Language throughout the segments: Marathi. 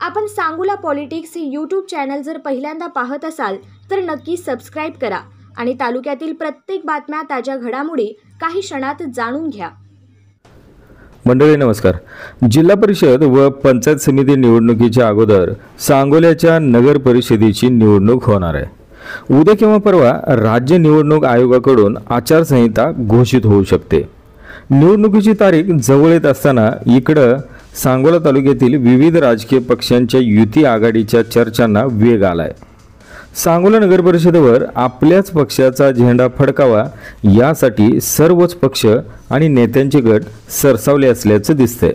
आपण सांगोला पॉलिटिक्स हे यूट्यूब चॅनल जर पहिल्यांदा पाहत असाल तर नक्की सबस्क्राइब करा आणि तालुक्यातील प्रत्येक बातम्या ताज्या घडामोडी काही क्षणात जाणून घ्या। मंडळी नमस्कार। जिल्हा परिषद व पंचायत समिती निवडणुकीच्या अगोदर सांगोल्याच्या नगर परिषदेची निवडणूक होणार आहे। उद्या किंवा परवा राज्य निवडणूक आयोगाकडून आचारसंहिता घोषित होऊ शकते। निवडणुकीची तारीख जवळ येत असताना इकडे सांगोला तालुक्यातील विविध राजकीय पक्षांच्या युती आघाडीच्या चर्चांना वेग आलाय। सांगोला नगर परिषदेवर आपल्याच पक्षाचा झेंडा फडकावा यासाठी सर्वच पक्ष आणि नेत्यांचे गट सरसावले असल्याचे दिसते।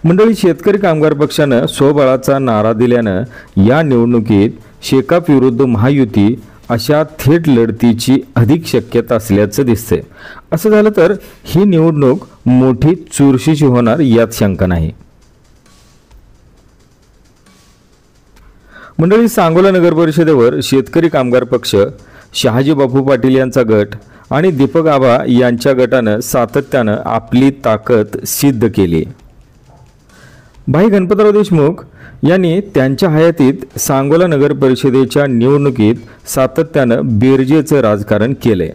मंडळी, शेतकरी कामगार पक्षाने स्वबळाचा नारा दिल्याने या निवडणुकीत शेकाप विरुद्ध महायुती अशा थेट लढतीची अधिक शक्यता असल्याचे दिसते। असं झालं तर ही निवडणूक मोठी चुरशीची होणार यात शंका नाही। मंडळी, सांगोला नगर परिषदेवर शेतकरी कामगार पक्ष, शहाजी बापू पाटील यांचा गट आणि दीपक आबा यांच्या गटाने सातत्याने आपली ताकद सिद्ध केली। भाई गणपतराव देशमुख यांनी त्यांच्या हयातीत सांगोला नगर परिषदेच्या निवडणुकीत सातत्याने बेरजेचे राजकारण केले।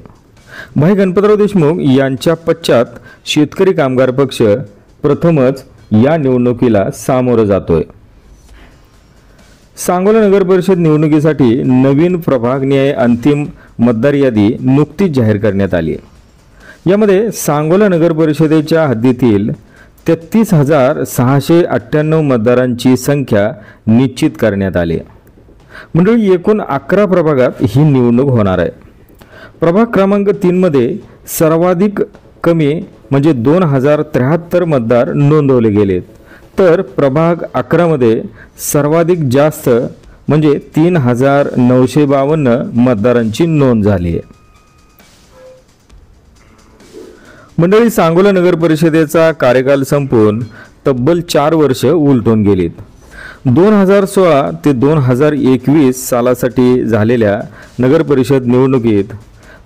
भाई गणपतराव देशमुख यांच्या पश्चात शेतकरी कामगार पक्ष प्रथमच या निवडणुकीला सामोरं जातोय। सांगोला नगर परिषद निवडणुकीसाठी नवीन प्रभागनिहाय अंतिम मतदार यादी नुकतीच जाहीर करण्यात आली आहे। यामध्ये सांगोला नगर परिषदेच्या हद्दीतील 33,698 मतदारांची संख्या निश्चित करण्यात आली। मंडळी, एकूण 11 प्रभागात ही निवडणूक होणार आहे। प्रभाग क्रमांक 3 मध्ये सर्वाधिक कमी म्हणजे 2073 मतदार नोंदवले गेलेत, तर प्रभाग 11 मध्ये सर्वाधिक जास्त म्हणजे 3,952 मतदारांची नोंद झाली आहे। मंडळी, सांगोला नगर परिषदेचा कार्यकाल संपून तब्बल 4 वर्ष उलटून गेलीत। 2016 ते 2021 सालासाठी झालेल्या नगर परिषद निवडणुकीत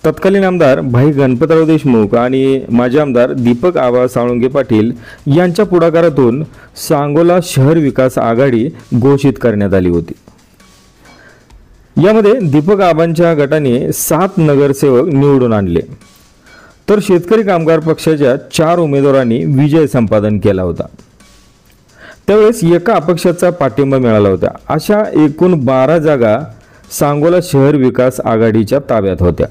तत्कालीन आमदार भाई गणपतराव देशमुख आणि माजी आमदार दीपक आबा साळुंखे पाटील यांच्या पुढाकारातून सांगोला शहर विकास आघाडी घोषित करण्यात आली होती। यामध्ये दीपक आबांच्या गटाने 7 नगरसेवक निवडून आणले, तर शेतकरी कामगार पक्षाच्या 4 उमेदवारांनी विजय संपादन केला होता। त्यावेळेस एका अपक्षाचा पाठिंबा मिळाला होता। अशा एकूण 12 जागा सांगोला शहर विकास आघाडीच्या ताब्यात होत्या।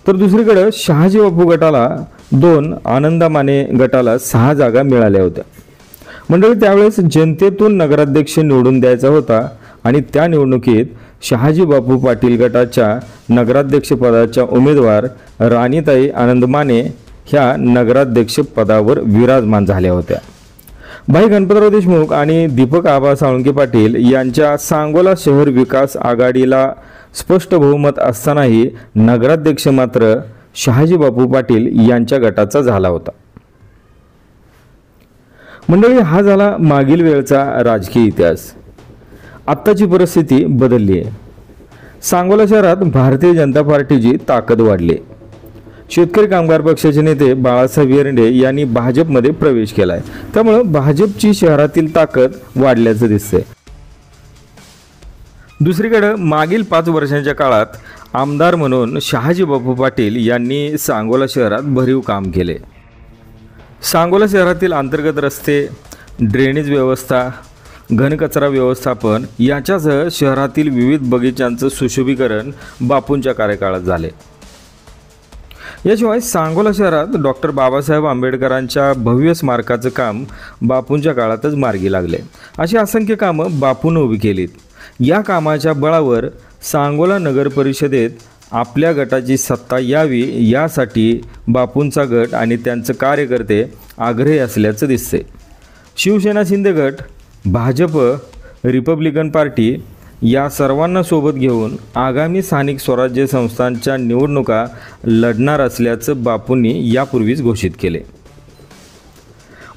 तर दुसरीकडे शहाजी बापू गटाला 2, आनंदा माने गटाला 6 जागा मिळाल्या होत्या। मंडळी, त्यावेळेस जनतेतून नगराध्यक्ष निवडून द्यायचा होता आणि त्या निवडणुकीत शहाजी बापू पाटील गटाच्या नगराध्यक्ष पदाच्या उमेदवार राणीताई आनंद माने ह्या नगराध्यक्ष पदावर विराजमान झाल्या होत्या। भाई गणपतराव देशमुख आणि दीपक आबा साळुंखे पाटील यांच्या सांगोला शहर विकास आघाडीला स्पष्ट बहुमत असतानाही नगराध्यक्ष मात्र शहाजी बापू पाटील यांच्या गटाचा झाला होता। मंडळी, हा झाला मागील वेळचा राजकीय इतिहास। आत्ताची परिस्थिती बदलली आहे। सांगोला शहरात भारतीय जनता पार्टीची ताकद वाढली। शेतकरी कामगार पक्षाचे नेते बाळासाहेब येरंडे यांनी भाजपमध्ये प्रवेश केलाय, त्यामुळे भाजपची शहरातील ताकद वाढल्याचं दिसतंय। दुसरीकडे मागील 5 वर्षांच्या काळात आमदार म्हणून शहाजी बापू पाटील यांनी सांगोला शहरात भरीव काम केले। सांगोला शहरातील अंतर्गत रस्ते, ड्रेनेज व्यवस्था, घनकचरा व्यवस्थापन याच्यासह शहरातील विविध बगीचांचं सुशोभीकरण बापूंच्या कार्यकाळात झाले। याशिवाय सांगोला शहरात डॉक्टर बाबासाहेब आंबेडकरांच्या भव्य स्मारकाचं काम बापूंच्या काळातच मार्गी लागले। अशी असंख्य कामं बापूंनी उभी केलीत। या कामाच्या बळावर सांगोला नगर परिषदेत आपल्या गटाची सत्ता यावी यासाठी बापूंचा गट आणि त्यांचे कार्यकर्ते आग्रही असल्याचं दिसते। शिवसेना शिंदे गट, भाजप, रिपब्लिकन पार्टी या सर्वांना सोबत घेऊन आगामी स्थानिक स्वराज्य संस्थांच्या निवडणुका लढणार असल्याचं बापूंनी यापूर्वीच घोषित केले।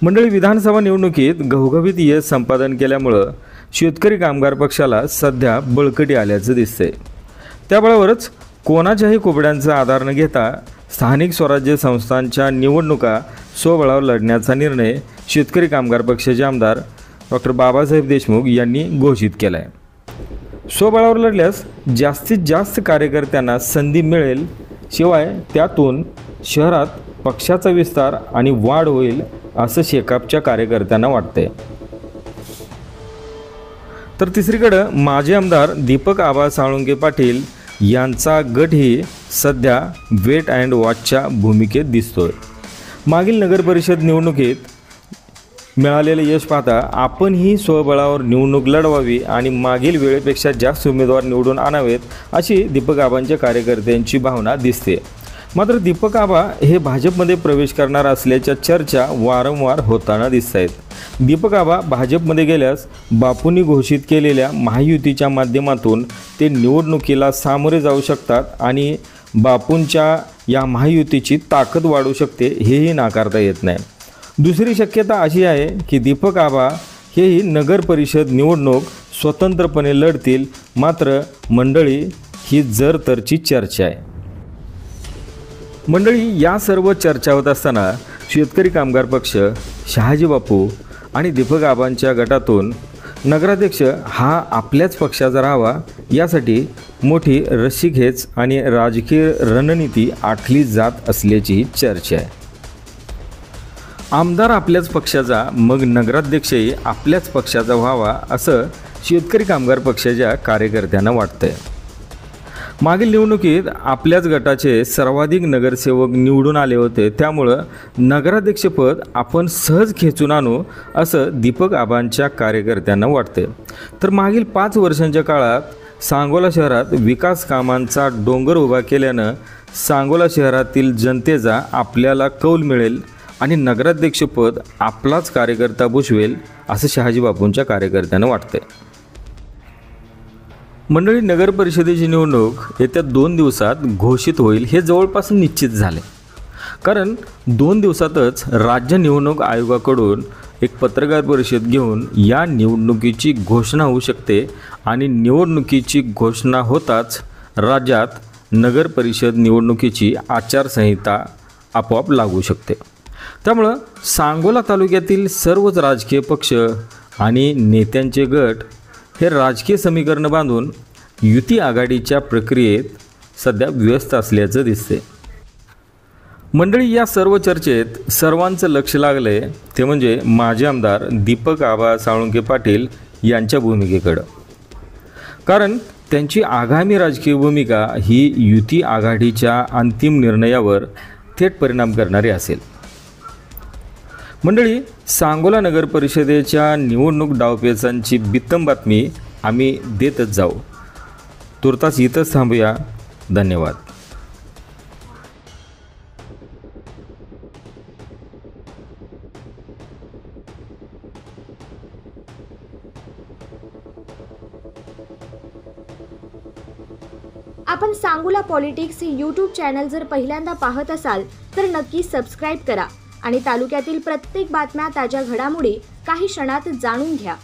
मंडळी, विधानसभा निवडणुकीत घवघवीत यश संपादन केल्यामुळे शेतकरी कामगार पक्षाला सध्या बळकटी आल्याचं दिसतंय। त्याबरोबरच कोणाच्याही कोबड्यांचा आधार न घेता स्थानिक स्वराज्य संस्थांच्या निवडणुका स्वबळावर लढण्याचा निर्णय शेतकरी कामगार पक्षाचे आमदार डॉक्टर बाबासाहेब देशमुख यांनी घोषित केला आहे. स्वबळावर लढल्यास जास्तीत जास्त कार्यकर्त्यांना संधी मिळेल, शिवाय त्यातून शहरात पक्षाचा विस्तार आणि वाढ होईल असं शेकापच्या कार्यकर्त्यांना वाटतंय. तर तिसरीकडं माजी आमदार दीपक आबा साळुंके पाटील यांचा गटही सध्या वेट अँड वॉचच्या भूमिकेत दिसतोय. मागील नगरपरिषद निवडणुकीत मिळालेले यश पाहता आपणही स्वबळावर निवडणूक लढवावी आणि मागील वेळेपेक्षा जास्त उमेदवार निवडून आणावेत अशी दीपक आबांच्या कार्यकर्त्यांची भावना दिसते. मात्र दीपक आबा हे भाजपमध्ये प्रवेश करणार असल्याच्या चर्चा वारंवार होताना दिसत आहेत. दीपक आबा भाजपमध्ये गेल्यास बापूंनी घोषित केलेल्या महायुतीच्या माध्यमातून ते निवडणुकीला सामोरे जाऊ शकतात आणि बापूंच्या या महायुतीची ताकद वाढू शकते हेही नाकारता येत नाही. दुसरी शक्यता अशी आहे की दीपक आबा हेही नगर परिषद निवडणूक स्वतंत्रपणे लढतील. मात्र मंडळी ही जरतरची चर्चा आहे. मंडळी या सर्व चर्चा होत असताना शेतकरी कामगार पक्ष, शहाजी बापू आणि दीपक आबांच्या गटातून नगराध्यक्ष हा आपल्याच पक्षाचा राहावा यासाठी मोठी रस्सीखेच आणि राजकीय रणनीती आखली जात असल्याची चर्चा आहे. आमदार आपल्याच पक्षाचा, मग नगराध्यक्षही आपल्याच पक्षाचा व्हावा असं शेतकरी कामगार पक्षाच्या कार्यकर्त्यांना वाटतंय. मागील निवडणुकीत आपल्याच गटाचे सर्वाधिक नगरसेवक निवडून आले होते, त्यामुळं नगराध्यक्षपद आपण सहज खेचून आणू असं दीपक आबांच्या कार्यकर्त्यांना वाटते. तर मागील 5 वर्षांच्या काळात सांगोला शहरात विकास कामांचा डोंगर उभा केल्यानं सांगोला शहरातील जनतेचा आपल्याला कौल मिळेल आणि नगराध्यक्षपद आपलाच कार्यकर्ता भूषवेल असं शहाजी बापूंच्या कार्यकर्त्यांना वाटते. मंडळी, नगर परिषदेची निवडणूक येत्या 2 दिवसात घोषित होईल हे जवळपास निश्चित झाले. कारण 2 दिवसातच राज्य निवडणूक आयोगाकडून एक पत्रकार परिषद घेऊन या निवडणुकीची घोषणा होऊ शकते आणि निवडणुकीची घोषणा होताच राज्यात नगर परिषद निवडणुकीची आचारसंहिता आपोआप लागू शकते. त्यामुळं सांगोला तालुक्यातील सर्वच राजकीय पक्ष आणि नेत्यांचे गट हे राजकीय समीकरणं बांधून युती आघाडीच्या प्रक्रियेत सध्या व्यस्त असल्याचं दिसते. मंडळी, या सर्व चर्चेत सर्वांचं लक्ष लागले ते म्हणजे माजी आमदार दीपक आबा साळुंके पाटील यांच्या भूमिकेकडं. कारण त्यांची आगामी राजकीय भूमिका ही युती आघाडीच्या अंतिम निर्णयावर थेट परिणाम करणारी असेल. मंडळी, सांगोला नगर परिषदेच्या निवडणूक डावपेचांची बित्तम बातमी आम्ही देतच जाऊ. तुर्तास इथंच थांबूया. धन्यवाद. आपण सांगोला पॉलिटिक्स हे यूट्यूब चॅनल जर पहिल्यांदा पाहत असाल तर नक्की सबस्क्राईब करा आणि तालुक्यातील प्रत्येक बातम्या, ताज्या घडामोडी काही क्षणात जाणून घ्या.